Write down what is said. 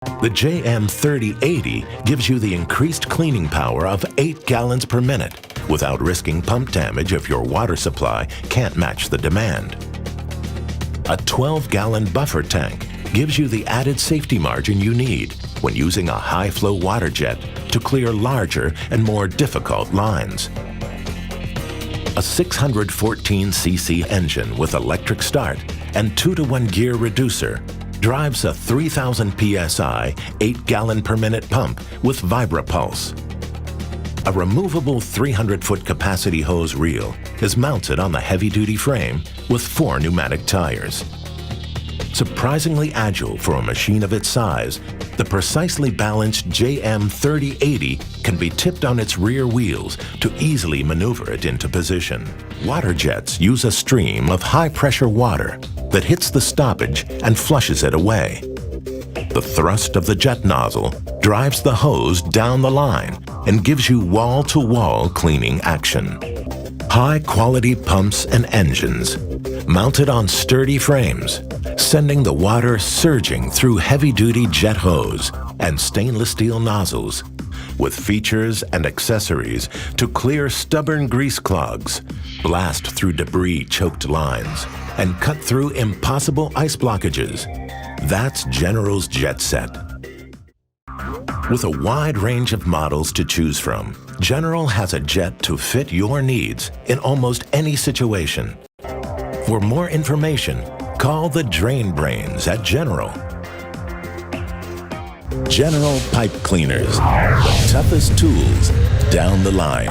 The JM-3080 gives you the increased cleaning power of 8 gallons per minute without risking pump damage if your water supply can't match the demand. A 12-gallon buffer tank gives you the added safety margin you need when using a high-flow water jet to clear larger and more difficult lines. A 614cc engine with electric start and 2-to-1 gear reducer drives a 3,000 psi, 8-gallon per minute pump with Vibra-Pulse. A removable 300-foot capacity hose reel is mounted on the heavy-duty frame with 4 pneumatic tires. Surprisingly agile for a machine of its size, the precisely balanced JM-3080 can be tipped on its rear wheels to easily maneuver it into position. Water jets use a stream of high-pressure water that hits the stoppage and flushes it away. The thrust of the jet nozzle drives the hose down the line and gives you wall-to-wall cleaning action. High-quality pumps and engines, mounted on sturdy frames, sending the water surging through heavy-duty jet hose and stainless steel nozzles, with features and accessories to clear stubborn grease clogs, blast through debris-choked lines, and cut through impossible ice blockages. That's General's Jet Set. With a wide range of models to choose from, General has a jet to fit your needs in almost any situation. For more information, call the Drain Brains at General. General Pipe Cleaners, the toughest tools down the line.